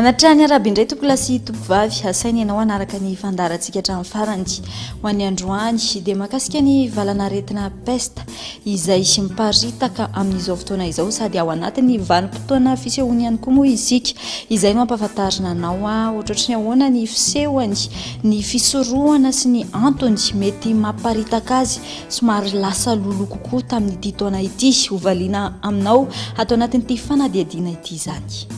Manatrany araby indray tokolasy tompovavy asainy ianao anaraka ny fandarantsika hatramin'ny farany ho an'ny androany dia mahakasika ny valanaretina pesta izay sy miparitaka amin'izao fotoana izao sady ao anatin'ny vanim-potoana fisehoany ihany koa moa isika izay no ampahafantarina anao ohatrohatry ny ahoana ny fisehoany ny fisorohana sy ny antony mety mamparitaka azy somary lasa lolo kokoa tamin'ity taona ity hovaliana aminao atao anatin'ity fanadihadiana ity izany.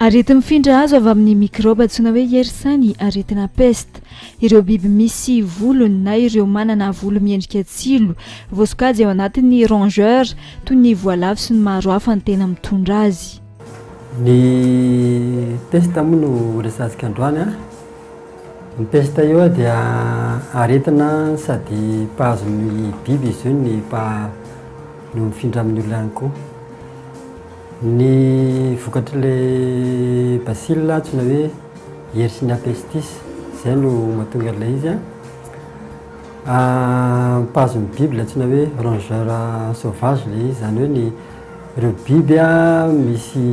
Arety mifindra azo avy amin'ny mikroba antsoina hoe yersany aretina peste. Ireo biby misy volony na ireo manana volo miendrika tsilo voasokajy ao anatin'ny rongeur toy ny voalavo sy ny maro hafa ny tena mitondra azy. Ny peste moa no resasika androany. Ny peste io dia aretina sady mpahazon'ny biby izy io no mifindra amin'ny olona ihany koa. Ny vokatry bacille antsoina hoe Yersinia pestis izay no mahatonga an'ilay izy. Mpahazon'ny biby ilay antsoina hoe rongeur sauvage ilay izy, izany hoe ny ireo biby misy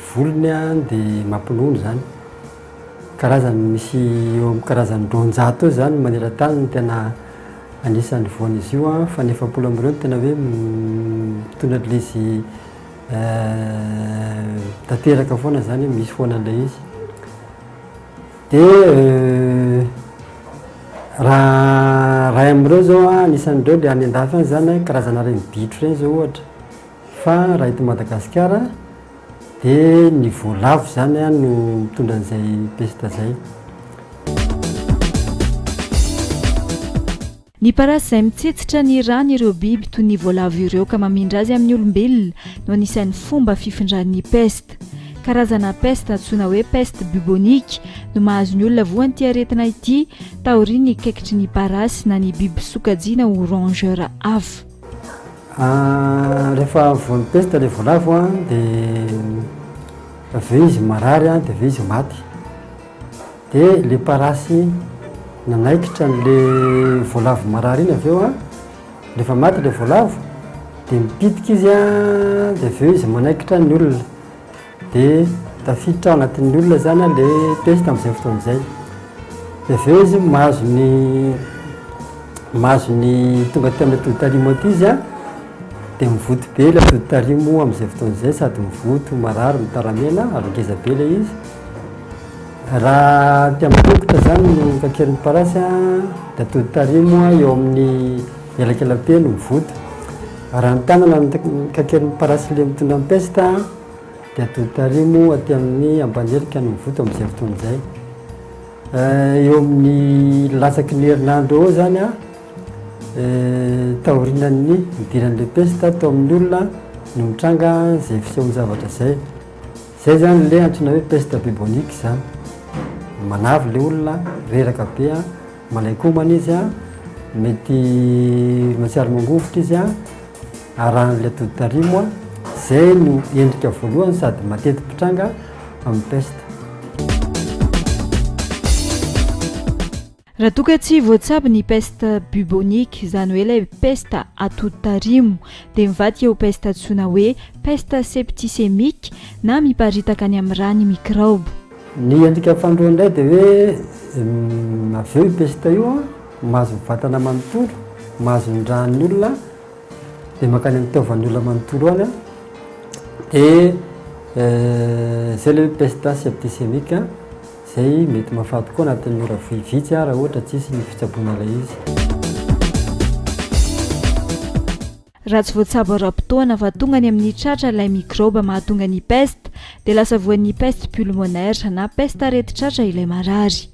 volony dia mampinono izany. Karazany misy eo amin'ny karazany 200 eo izany maneran-tany no tena anisan'ny voan'izy io fa ny 70 amin'ireo tena hoe mitondra an'ilay izy tanteraka foana izany misy foana an'ilay izy. Dia raha amin'ireo zao anisan'ireo ilay any an-dafy izany karazana reny bitro ireny zao ohatra, fa raha eto Madagasikara dia ny voalavo izany no mitondra an'izay peste izay. Ny parasy izay mitsetsitra ny rano ireo biby toy ny voalavo ireo ka mamindra azy amin'ny olombelona no anisan'ny fomba fifindran'ny peste. Karazana peste antsoina hoe peste bubonique no mahazo ny olona voan'ity aretina ity taoriany kaikitry ny parasy na ny biby sokajiana ho rongeur hafa. Rehefa voan'ny peste ilay voalavo dia avy eo izy marary dia avy eo izy maty. Dia ilay parasy nanaikitra n'ilay voalavo marary iny avy eo rehefa maty ilay voalavo dia mipitika izy dia avy eo izy manaikitra ny olona dia tafiditra ao anatin'ny olona izany ilay peste amin'izay fotoana izay. Dia avy eo izy mahazo ny tonga teo amin'ny todotarimo aty izy dia mivoto be ilay todotarimo amin'izay fotoana izay sady mivoto marary mitaramena ary ngeza be ilay izy. Raha ty amin'ny tongotra izany no kakeriny parasy dia todotarimo eo amin'ny elakelam-pe no mivoto. Raha ny tanana no kakeriny parasy ilay mitondra amin'ny peste dia todotarimo aty amin'ny ambanelika no mivoto amin'izay fotoana izay. Eo amin'ny latsaky ny herinandro eo zany taorinan'ny idiran'ilay peste atao amin'ny olona no mitranga izay fisehoany zavatra izay. Izay zany ilay antsoina hoe peste bubonique izany. Manavy ilay olona, reraka be, malaikomana izy mety matsiaro mangovotra izy arahan'ilay todotarimo izay no endrika voalohany sady matety mpitranga amin'ny peste. Raha toka tsy voatsabo ny peste bubonique izany hoe ilay peste atodotarimo dia mivadika eo peste antsoina hoe peste septicémique na miparitaka any amin'ny rà ny mikroba. Ny endrika fandroana indray dia hoe avy eo io peste io mahazo vatana manontolo, mahazo ny ran'ny olona dia makany amin'ny taovan'ny olona manontolo any dia izay ilay peste septicémique izay mety mahafaty koa anatin'ny ora vitsy raha ohatra tsisy ny fitsaboana ilay izy. Raha tsy voatsabo ara-potoana fa tonga ny amin'ny tratra ilay mikroba mahatonga ny peste dia lasa voan'ny peste pulmonaire na peste areti-tratra ilay marary.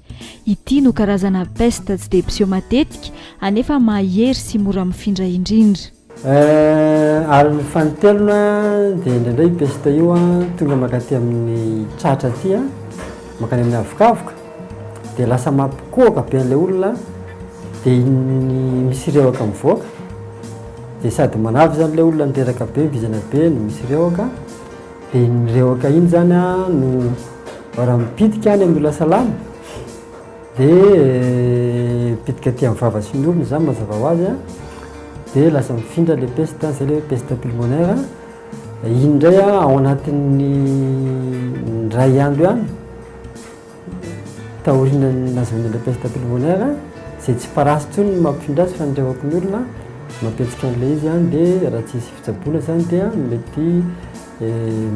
Ity no karazana peste tsy dia mpiseho matetika anefa mahery sy mora mifindra indrindra. Ary ny fanotelona dia indraindray peste io tonga makaty amin'ny tratra aty makany amin'ny avokavoka dia lasa mampikoaka be an'ilay olona dia misy rewaka mivoaka dia sady manavy izany ilay olona nireraka be mivizana be no misy rewaka dia ny rewaka iny zany no raha mipitika any amin'ny olona salama dia pitika aty amin'ny vava sy ny olona izany mazava ho azy dia lasa mifindra ilay peste izay ilay peste pulmonaire iny indray ao anatin'ny ray andro ihany taorina nazony le peste pulmonaire zay tsy parasy tsony ny mampifindra azy fa nirevako ny olona mampetsika an'ilay izy dia raha tsisy fitsaboana zany dia mety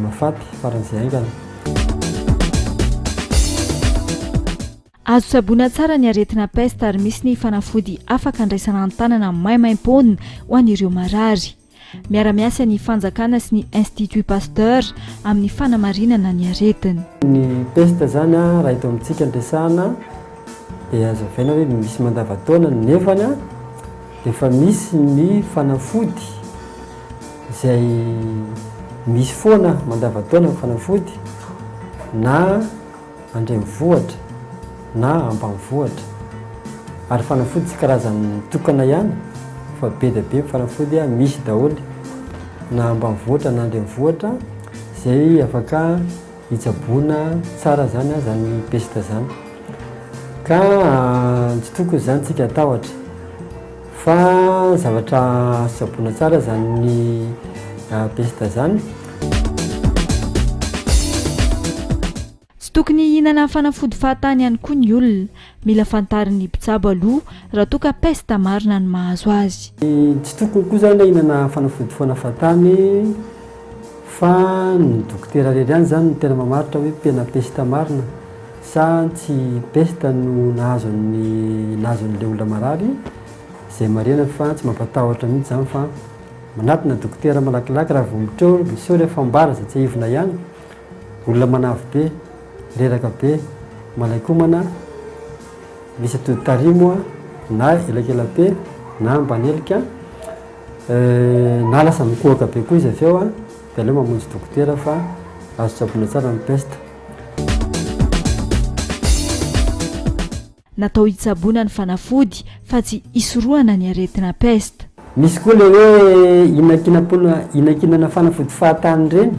mafaty faran'izay aingana. Azo saboana tsara ny aretina peste ary misy ny fanafody afaka andraisana an-tanana maimaim-pony ho an'ireo marary. Miara-miasa ny fanjakana sy ny Institut Pasteur amin'ny fanamarinana ny aretina. Ny peste zany raha ito amintsika andresahana dia azo avaina hoe misy mandavataona nefany dia efa misy ny fanafody izay misy foana mandavataona ny fanafody na andrenivohitra na ambanivohitra ary fanafody tsy karazany tokana ihany fa be dia be fanafody misy daholo na ambanivohitra na andrenivohitra izay afaka hitsaboana tsara zany zany peste zany ka tsy tokony zany tsika atahotra fa zavatra saboana tsara zany ny peste zany. Tsy tokony hihinana fanafody fahatany ihany koa ny olona, mila fantarin'ny mpitsabo aloha raha toa ka peste marina ny mahazo azy. Tsy tokony koa zany hihinana fanafody foana fahatany fa ny dokotera rery ihany zany no tena mamaritra hoe pena peste marina sa tsy peste no nahazon'ilay olona marary izay marina fa tsy mampatahotra mihitsy zany fa manatina dokotera malakilaky raha vomitreo miseo ilay fambara izay tsy ahivona ihany olona manavy be reraka be malaikomana misy atody tarimo na elakela be na ambanelika na lasa mikohaka be koa izy avy eo dia aleo mamonjy dokotera fa azo tsaboana tsara ny peste. Natao hitsaboana ny fanafody fa tsy hisorohana ny aretina peste. Misy koa le hoe inakinana fanafody fahatany ireny.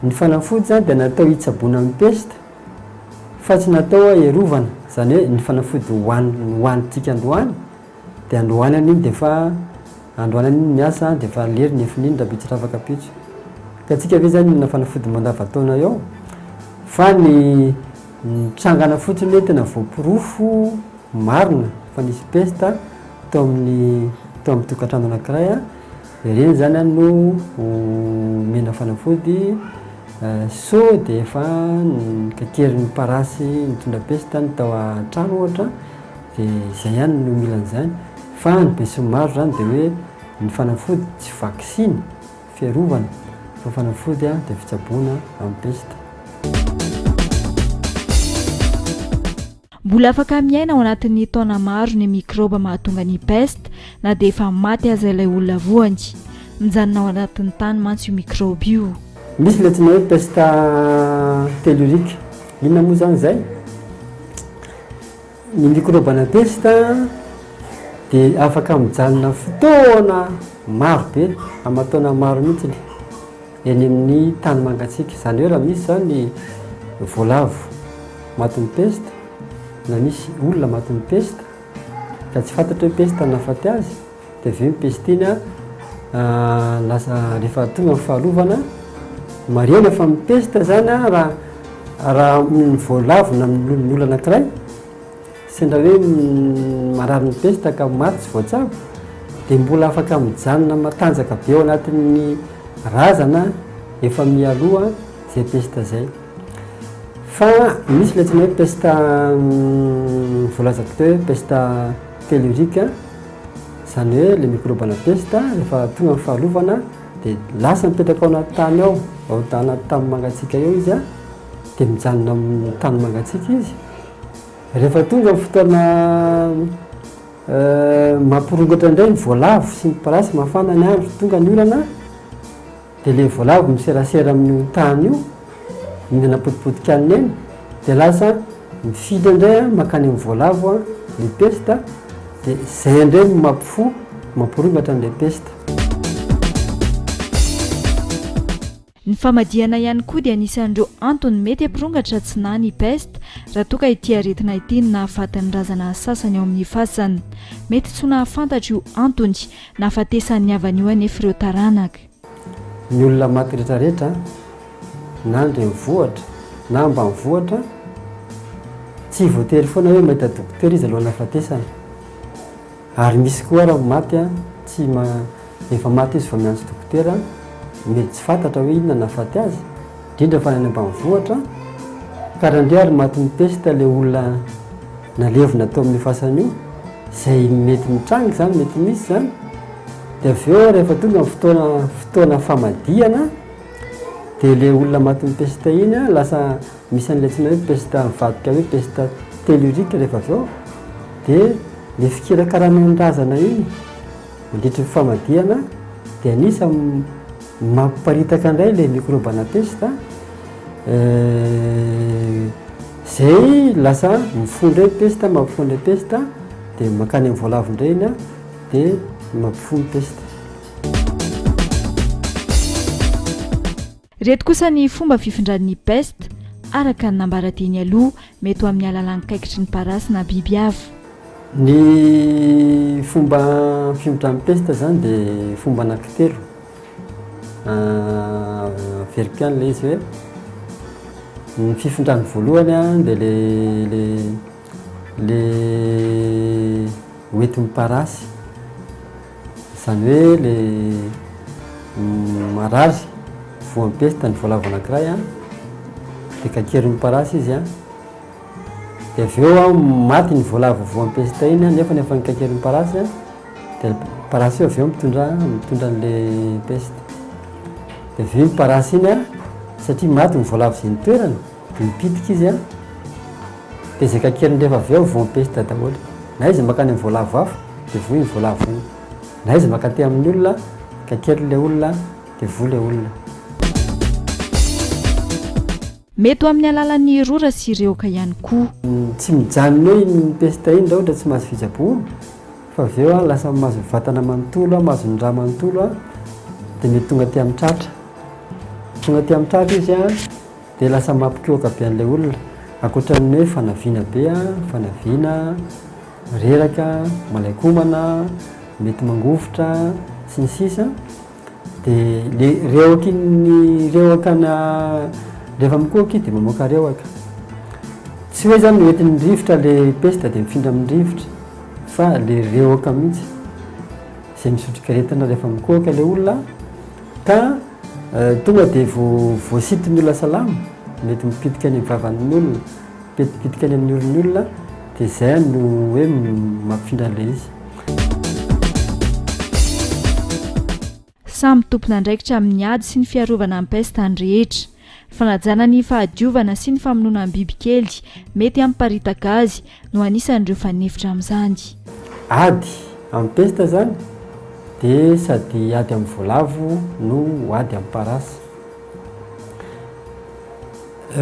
Ny fanafody zany dia natao hitsaboana ny peste fa tsy natao herovana, zany hoe ny fanafody hohanintsika androany dia androanany iny dia fa androanany iny miasa dia fa lery nefin'iny raha be tsy afaka pitso ka tsika ve zany na fanafody mandavataona eo fa ny trangana fotsiny hoe tena voapirofo marina fa nisy peste tao amin'ny tokantrano anankiray ireny zany no mena fanafody so dia efa kakerin'ny parasy nitondra peste ny tao an-trano ohatra dia izay ihany no milan'izany fa ny be sy maro zany dia hoe ny fanafody tsy vaksiny fiarovana fa fanafody dia fitsaboana amin'ny peste. Mbola afaka miaina ao anatin'ny taona maro ny mikroba mahatonga ny peste na dia efa maty aza ilay olona voany. Mijanona ao anatin'ny tany mantsy io mikroba io. Misy ilay antsoina hoe peste tellurique. Inona moa zany izay? Ny mikrobana peste dia afaka mijanona fotoana maro be, amin'ny taona maro mihitsy eny amin'ny tany mangatsiaka. Izany hoe raha misy zany voalavo matin'ny peste na misy olona matin'ny peste ka tsy fantatra hoe peste nahafaty azy dia avy eo ny peste iny lasa rehefa tonga amin'ny fahalovana marina fa amin'ny peste zany raha ny voalavo na ny olona anankiray sendra hoe marary ny peste ka maty tsy voatsabo dia mbola afaka mijanona matanjaka be ao anatin'ny razana efa mialoha izay peste zay. Fa misy ilay antsoina hoe peste voalazako teo hoe peste tellurique izany hoe ilay mikrobana peste rehefa tonga amin'ny fahalovana dia lasa mipetraka ao anaty tany ao anaty tany mangatsiaka eo izy dia mijanona amin'ny tany mangatsiaka izy. Rehefa tonga amin'ny fotoana mampirongatra indray ny voalavo sy ny parasy mafana ny andro tonga ny orana dia ilay voalavo miserasera amin'ny tany io mihinana potipotika aniny eny dia lasa mifily indray makany amin'ny voalavo ny peste dia izay indray mampirongatra an'ilay peste. Ny famadihana ihany koa dia anisan'ireo antony mety hampirongatra tsy na ny peste raha toa ka ity aretina ity no nahafatan'ny razana sasany ao amin'ny fasany. Mety tsy nahafantatra io antony nahafatesan'ny havan'io anefa ireo taranaka. ny olona maty rehetrarehetra na ndre mivohatra na mba mivohatra tsy voatery foana hoe mahita dokotera izy alohan'ny hafatesana. Ary misy koa raha maty tsy efa maty izy fa miantso dokotera, mety tsy fantatra hoe inona nahafaty azy, indrindra fa any ambanivohitra. Ka raha indray ary maty mipesta ilay olona nalevina tao amin'ny fasana io, izay mety mitrangy zany, mety misy zany. Dia avy eo rehefa tonga amin'ny fotoana famadihana, dia ilay olona maty mipesta iny lasa misy an'ilay antsoina hoe pesta mivadika hoe pesta tellurique rehefa avy eo. Dia ilay fikirakarana-drazana iny mandritra ny famadihana dia anisany mamparitaka indray ilay mikrobana pesta, izay lasa mifondra pesta, mampifondra pesta, dia makany amin'ny voalavo indray iny dia mampifono pesta. Reto kosa ny fomba fifindran'ny peste araka ny nambaradiny aloha, mety ho amin'ny alalan'ny kaikitry ny parasy na biby hafa. Ny fomba fifindran'ny peste zany dia fomba anankitelo. Veripiana ilay izy hoe ny fifindrany voalohany dia le hoentin'ny parasy, izany hoe le marary voan'ny peste ny voalavo anankiray dia kakerin'ny parasy izy dia avy eo maty ny voalavo voan'ny peste iny nefa ny kakerin'ny parasy dia parasy io avy eo mitondra an'ilay peste. Dia avy eo ny parasy iny satria maty ny voalavo izay nitoerana dia mipitika izy dia izay kakeriny rehefa avy eo voan'ny peste daholo, na izy makany amin'ny voalavo hafa dia voy ny voalavo iny, na izy makaty amin'ny olona kakerin'ilay olona dia voy ilay olona. Mety ho amin'ny alalan'ny rora sy ireoka ihany koa. Tsy mijanona hoe ny peste iny raha ohatra tsy mahazo fitsaboana, fa avy eo lasa mahazo vatana manontolo, mahazo ny rà manontolo dia mety tonga aty amin'ny tratra. Tonga aty amin'ny tratra izy dia lasa mampikeoka be an'ilay olona, ankoatran'ny hoe fanaviana be, fanaviana, reraka, malaikomana, mety mangofotra sy ny sisa. Dia le rewaka rehefa mikoky dia mamoaka rewaka. Tsy hoe zany hoentin'ny rivotra ilay peste dia mifindra amin'ny rivotra, fa le rewaka mihitsy izay misotrikaretina rehefa mikoka ilay olona ka tonga dia voasitony olona salama, mety mipitika any amin'ny vavan'ny olona, mipitika any amin'ny oron'ny olona, dia izay no hoe mampifindra an'ilay izy. Samy tompona andraikitra amin'ny ady sy ny fiarovana amin'ny peste andrehetra. Fanajana ny fahadiovana sy ny famonoana amin'ny bibikely mety hamparitaka azy no anisan'ireo fanefitra amin'izany. Ady amin'ny peste zany dia sady ady amin'ny voalavo no ady amin'ny parasy.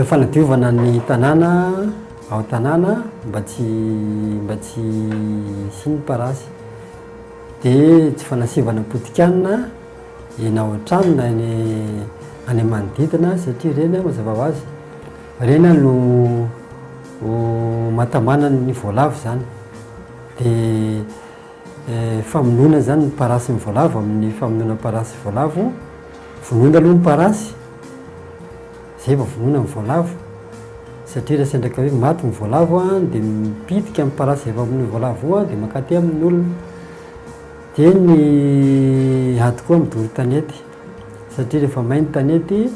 Fanadiovana ny tanàna ao tanàna mba tsy sy ny parasy, dia tsy fanasivana potikanina eny ao an-trano na any manodidina satria ireny mazava ho azy ireny no mahatamana ny voalavo zany. Dia famonoana zany ny parasy ny voalavo, amin'ny famonoana parasy voalavo vonoina aloha ny parasy izay vao vonoina ny voalavo, satria raha sandraka hoe maty ny voalavo dia mipitika amin'ny parasy izay famonoina ny voalavo dia makaty amin'ny olona. Dia ny ady koa midory tanety, satria rehefa maina ny tanety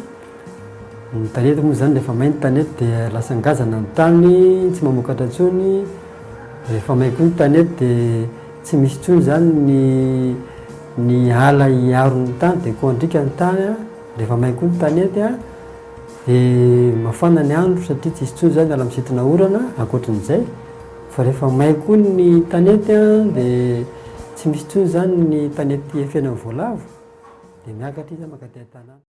moa zany rehefa maina ny tanety dia lasa ngazana ny tany, tsy mamokatra intsony. Rehefa may koa ny tanety dia tsy misy intsony zany ny ala hiaro ny tany dia koa andrika ny tany. Rehefa may koa ny tanety dia mafana ny andro satria tsy misy intsony zany ala misintona orana ankoatran'izay. Fa rehefa may koa ny tanety dia tsy misy intsony zany ny tanety efena amin'ny voalavo dia miakatra izy makaty an-tanàna.